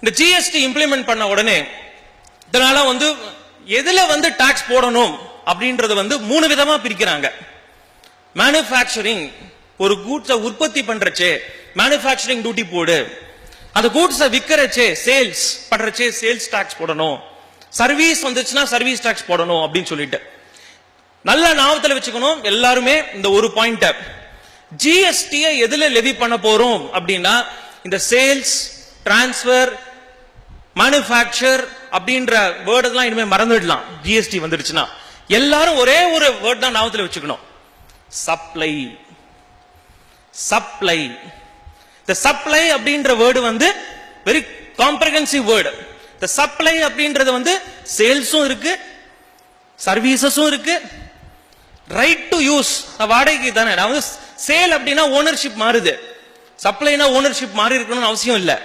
இந்த GST implement பண்ண உடனே இதனால வந்து எதுல வந்து டாக்ஸ் போடணும் அப்படின்றது வந்து 3 விதமா பிரிக்கிறாங்க. மேனுஃபேக்சரிங், ஒரு கூட்ஸை உற்பத்தி பண்றச்சே மேனுஃபேக்சரிங் டியூட்டி போடு, அந்த கூட்ஸை விற்கிறச்சே சேல்ஸ் பண்றச்சே சேல்ஸ் டாக்ஸ் போடணும், சர்வீஸ் வந்துச்சுன்னா சர்வீஸ் டாக்ஸ் போடணும் அப்படின்னு சொல்லிட்டு நல்ல ஞாபகத்துல வச்சுக்கணும் எல்லாருமே. இந்த ஒரு பாயிண்ட், ஜிஎஸ்டியை எதுல லெவி பண்ண போறோம் அப்படின்னா இந்த சேல்ஸ், டிரான்ஸ்பர், மேனுஃபேக்சர் அப்படின்ற வேர்ட் எல்லாம் இனிமே மறந்துடலாம். ஜிஎஸ்டி வந்துருச்சுன்னா எல்லாரும் ஒரே ஒரு வேர்ட் தான் ஞாபகத்துல வச்சுக்கணும், சப்ளை. சப்ளை, இந்த சப்ளை அப்படின்ற வேர்டு வந்து வெரி காம்ப்ரஹென்சிவ் வேர்டு. இந்த சப்ளை அப்படின்றது வந்து சேல்ஸும் இருக்கு, சர்வீசஸும் இருக்கு, ரைட் டு யூஸ் வாடகைக்கு தானே. நான் வந்து சேல் அப்படின்னா ஓனர்ஷிப் மாறுது, சப்ளைனா ஓனர்ஷிப் மாறி இருக்கணும்னு அவசியம் இல்லை.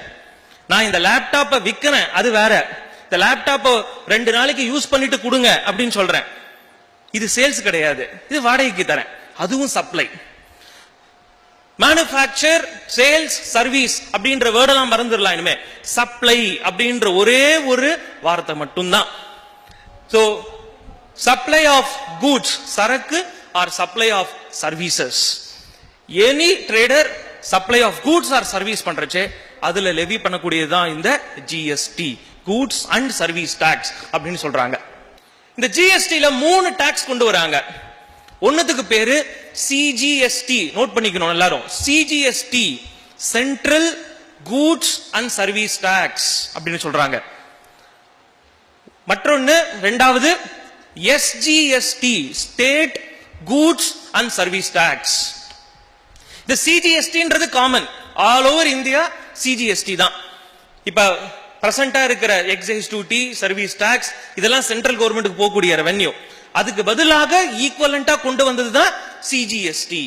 நான் இந்த லேப்டாப்பை விற்கிறேன், அது வேற. இந்த லேப்டாப்பை 2 நாளைக்கு யூஸ் பண்ணிட்டு கொடுங்க அப்படின்னு சொல்றேன், இது சேல்ஸ் கிடையாது, இது வாடகைக்கு தரேன், அதுவும் சப்ளை. மேனுஃபேக்சர், சேல்ஸ், சர்வீஸ் அப்படின்ற வேர்டெல்லாம் மறந்துடலாம் இனிமே. சப்ளை அப்படின்ற ஒரே ஒரு வார்த்தை மட்டும்தான். சோ சப்ளை ஆஃப் கூட்ஸ், சரக்கு, or supply of services. Any trader supply of goods or service பண்றச்சே அதுல லெவி பண்ணக்கூடியதுதான் இந்த GST, goods and service tax அப்படின்னு சொல்றாங்க. இந்த ஜிஎஸ்டில 3 டாக்ஸ் கொண்டு வராங்க. ஒன்னதுக்கு பேரு சிஜிஎஸ்டி, நோட் பண்ணிக்கணும் எல்லாரும். CGST, central goods and service tax அப்படின்னு சொல்றாங்க. மற்றொன்னு இரண்டாவது SGST, state goods and service tax. இந்த சிஜிஎஸ்டின்றது common all over India, CGST தான். இப்ப பிரசன்டா இருக்கிற எக்ஸைஸ் டியூட்டி, சர்வீஸ் டாக்ஸ் இதெல்லாம் சென்ட்ரல் கவர்மெண்ட்டுக்கு போகக்கூடிய ரெவென்யூ. அதுக்கு பதிலாக ஈக்குவலண்டா கொண்டு வந்ததுதான் சிஜிஎஸ்டி.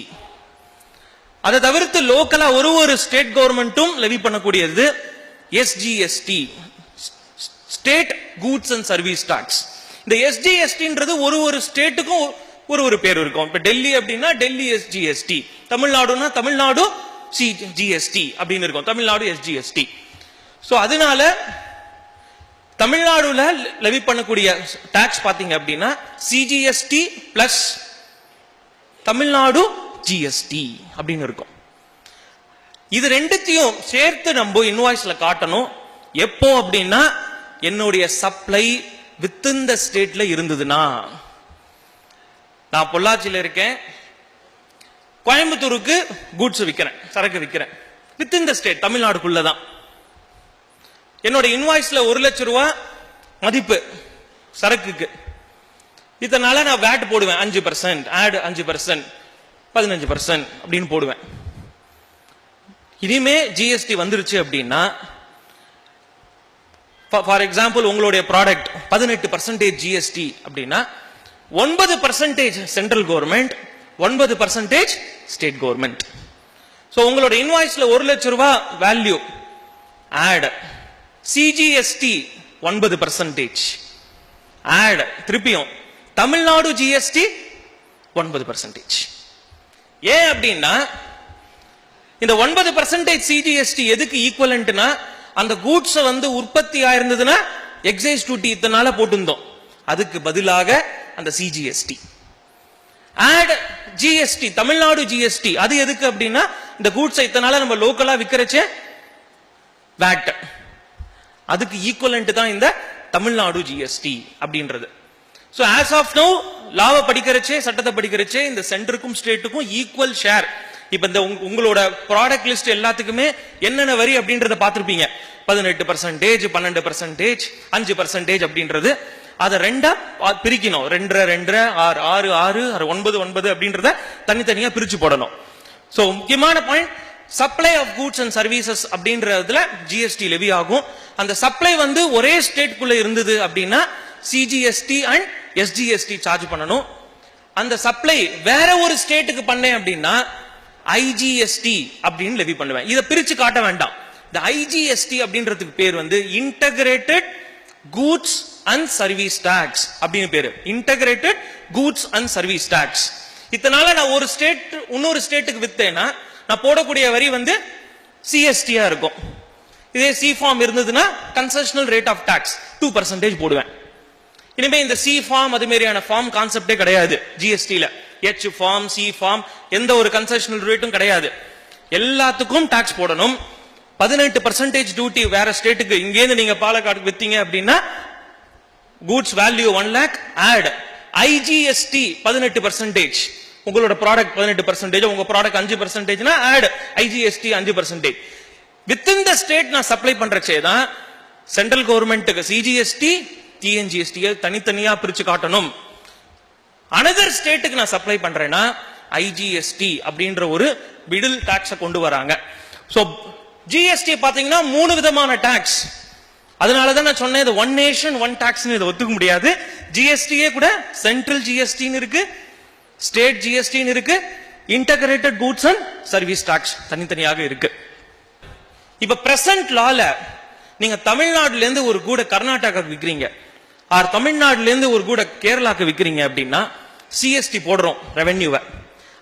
அதை தவிர்த்து லோக்கலா ஒரு ஸ்டேட் கவர்மெண்ட்டும் லெவி பண்ணக்கூடியது SGST, state goods and service tax. இந்த எஸ்ஜிஎஸ்டின்றது ஒரு ஸ்டேட்டுக்கும் ஒரு பேர் இருக்கும். இப்ப டெல்லி அப்படின்னா டெல்லி எஸ்ஜிஎஸ்டி, தமிழ்நாடுனா தமிழ்நாடு ஜிஎஸ்டி அப்படின்னு இருக்கும், தமிழ்நாடு எஸ்ஜிஎஸ்டி. சோ அதனால தமிழ்நாடுல லெவி பண்ணக்கூடிய டாக்ஸ் பாத்தீங்க அப்படின்னா சிஜிஎஸ்டி பிளஸ் தமிழ்நாடு ஜிஎஸ்டி அப்படின்னு இருக்கும். இது ரெண்டுத்தையும் சேர்த்து நம்ம இன்வாய்ஸ்ல காட்டணும். எப்போ அப்படின்னா என்னுடைய சப்ளை வித்தின் த ஸ்டேட்ல இருந்ததுன்னா, நான் பொள்ளாச்சியில இருக்கேன், கோயம்புத்தூருக்கு கூட்ஸ் விற்கிறேன், சரக்கு விற்கிறேன், வித்தின் த ஸ்டேட் தமிழ்நாடுக்குள்ளதான். என்னோட இன்வாய்ஸ்ல 1 லட்சம் ரூபாய் மதிப்பு சரக்குக்கு, இதனால நான் வேட் போடுவேன் 5%, ஆட் 5%, 15% அப்படின்னு போடுவேன். இனிமே ஜிஎஸ்டி வந்துருச்சு அப்படின்னா, ஃபார் எக்ஸாம்பிள் உங்களுடைய ப்ராடக்ட் 18% ஜிஎஸ்டி அப்படின்னா 9% central government, 9% state government. So உங்களோட இன்வாய்ஸ்ல 1 லட்சம் ரூபாய் வேல்யூ, ஆட் சிஜிஎஸ்டி 9%, ஆட் திருப்பியும் தமிழ்நாடு ஜிஎஸ்டி 9%. ஏன் அப்படின்னா இந்த 9% சிஜிஎஸ்டி எதுக்கு ஈக்குவலன்ட்னா, அந்த கூட்ஸ் வந்து உற்பத்தி ஆயிருந்ததுன்னா எக்ஸைஸ் டியூட்டி இதனால போட்டிருந்தோம், அதுக்கு பதிலாக அந்த CGST. Add GST, Tamil Nadu GST, அது எதுக்கு அப்படின்னா இந்த கூட்ஸ் இதனால நம்ம லோக்கலா விக்கிறச்சே வேட், அதுக்கு ஈக்குவலன்ட் தான் இந்த தமிழ்நாடு ஜிஎஸ்டி அப்படின்றது. சோ ஆஸ் ஆஃப் நவ் லாவை படிக்கிறச்சே, சட்டத்தை படிக்கிறச்சே இந்த சென்டருக்கும் ஸ்டேட்டுக்கும் ஈக்குவல் ஷேர். இப்ப இந்த உங்களோட ப்ராடக்ட் லிஸ்ட் எல்லாத்துக்குமே என்னென்ன வரி அப்படின்றத பார்த்திருப்பீங்க. 18%, 12%, 5% அப்படின்றது. அதை 2 பிரிக்கணும், 2 2 6 6 6 9 9 அப்படின்றத தனித்தனியா பிரிச்சு போடணும். சோ முக்கியமான point, supply of goods and services அப்படின்றதுல ஜிஎஸ்டி லெவி ஆகும். அந்த சப்ளை வந்து ஒரே ஸ்டேட்குள்ள இருந்தது அப்படின்னா சிஜிஎஸ்டி அண்ட் எஸ்ஜிஎஸ்டி சார்ஜ் பண்ணணும். அந்த சப்ளை வேற ஒரு ஸ்டேட்டுக்கு பண்ணேன் அப்படின்னா ஐஜிஎஸ்டி அப்படின்னு லெவி பண்ணுவேன். இதை பிரிச்சு காட்ட வேண்டாம். இந்த ஐஜிஎஸ்டி அப்படின்றதுக்கு பேர் வந்து integrated goods and service tax அப்படின்னு பேரு. Integrated goods and service tax. இதனால நான் ஒரு ஸ்டேட் இன்னொரு ஸ்டேட்டுக்கு வித்தேன்னா நான் போடக்கூடிய வரி வந்து சிஎஸ்டியா இருக்கும். இதே சி ஃபார்ம் இருந்ததுன்னா கன்செஷனல் ரேட் ஆஃப் டாக்ஸ் 2% போடுவேன். இனிமே இந்த சி ஃபார்ம் அது மாதிரியான ஃபார்ம் கான்செப்டே கிடையாது ஜிஎஸ்டில. எச் ஃபார்ம், சி ஃபார்ம், எந்த ஒரு கன்செஷனல் ரேட்டும் கிடையாது. எல்லாத்துக்கும் டாக்ஸ் போடணும். 18% டியூட்டி வேற ஸ்டேட்டுக்கு இங்கேருந்து நீங்க பாலக்காடுக்கு வித்தீங்க அப்படின்னா goods value 1 lakh add IGST 18%. உங்களோட ப்ராடக்ட் 18%, உங்க ப்ராடக்ட் 5%னா add IGST 5%. Within the state நான் சப்ளை பண்றச்சே தான் சென்ட்ரல் கவர்மெண்ட்டுக்கு சிஜிஎஸ்டி டிஎன்ஜிஎஸ்டி தனித்தனியா பிரிச்சு காட்டணும். அனதர் ஸ்டேட்டுக்கு நான் சப்ளை பண்றேன்னா ஐஜிஎஸ்டி அப்படின்ற ஒரு மிடில் டாக்ஸை கொண்டு வராங்க. சோ ஜிஎஸ்டி பாத்தீங்கன்னா 3 விதமான டாக்ஸ். அதனாலதான் நான் சொன்னேன் இது ஒன் நேஷன் ஒன் டாக்ஸ் இதை ஒத்துக்க முடியாது. ஜிஎஸ்டியே கூட சென்ட்ரல் ஜிஎஸ்டின்னு இருக்கு, ஸ்டேட் ஜிஎஸ்டின்னு இருக்கு, integrated goods and service tax தனித்தனியாக இருக்கு. இப்ப பிரசன்ட் லால நீங்க தமிழ்நாடுல இருந்து ஒரு கூட கர்நாடகாக்கு விக்கிறீங்க, ஆர் தமிழ்நாடுல இருந்து ஒரு கூட கேரளாக்கு விக்கிறீங்க அப்படின்னா சிஎஸ்டி போடுறோம் ரெவென்யூவை.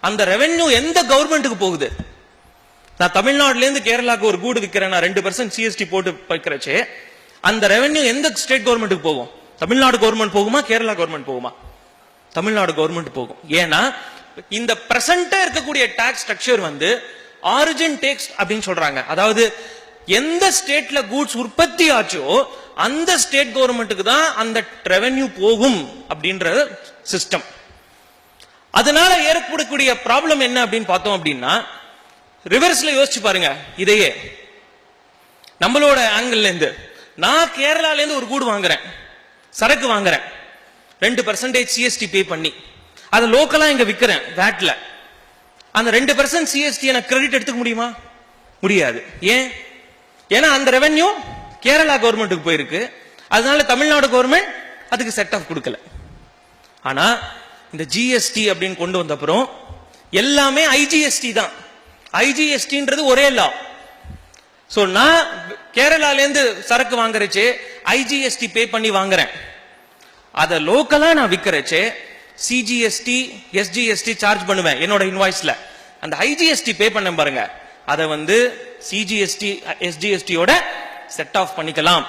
அந்த ரெவென்யூ எந்த கவர்மெண்ட்டுக்கு போகுது? நான் தமிழ்நாடுல இருந்து கேரளாக்கு ஒரு கூடு விற்கிறேன், நான் 2% சிஎஸ்டி போட்டு வைக்கிறச்சே அந்த ரெவென்யூ எந்த ஸ்டேட் கவர்மெண்ட்டுக்கு போகும்? தமிழ்நாடு கவர்மெண்ட் போகுமா, கேரளா கவர்மெண்ட் போகுமா? தமிழ்நாடு கவர்மெண்ட் போகும். ஏன்னா இந்த பிரசன்டா இருக்கக்கூடிய டாக்ஸ் ஸ்ட்ரக்சர் வந்து ஆரிஜின் டேக்ஸ் அப்படின்னு சொல்றாங்க. அதாவது எந்த ஸ்டேட்ல கூட்ஸ் உற்பத்தி ஆச்சோ அந்த ஸ்டேட் கவர்மெண்ட்டுக்கு தான் அந்த ரெவென்யூ போகும் அப்படின்ற சிஸ்டம். அதனால ஏற்படக்கூடிய ப்ராப்ளம் என்ன அப்படின்னு பார்த்தோம் அப்படின்னா, ரிவர்ஸ்ல யோசிச்சு பாருங்க. இதையே நம்மளோட ஆங்கிள் இருந்து நான் கேரளால இருந்து ஒரு கூடு வாங்குறேன், சரக்கு வாங்குறேன், 2% சிஎஸ்டி பே பண்ணி அதை லோக்கலா இங்க விக்கிறேன் வேட்ல. அந்த 2% சிஎஸ்டி எனக்கு கிரெடிட் எடுத்துக்க முடியுமா? முடியாது. ஏன்? ஏன்னா அந்த ரெவென்யூ கேரளா கவர்மெண்ட்டுக்கு போயிருக்கு. அதனால தமிழ்நாடு கவர்மெண்ட் அதுக்கு செட் ஆஃப் கொடுக்கல. ஆனா இந்த ஜிஎஸ்டி அப்படின்னு கொண்டு வந்த அப்புறம் எல்லாமே ஐஜிஎஸ்டி தான். ஐஜிஎஸ்டின்றது ஒரே லா. சோ நான் கேரளால இருந்து சரக்கு வாங்குறச்சே ஐஜிஎஸ்டி பே பண்ணி வாங்குறேன். அத லோக்கலா நான் விக்கிறச்சே சிஜிஎஸ்டி எஸ்ஜிஎஸ்டி சார்ஜ் பண்ணுவேன் என்னோட இன்வாய்ஸ்ல. அந்த ஐஜிஎஸ்டி பே பண்ண பாருங்க, அதை வந்து சிஜிஎஸ்டி எஸ்ஜிஎஸ்டியோட செட் ஆஃப் பண்ணிக்கலாம்.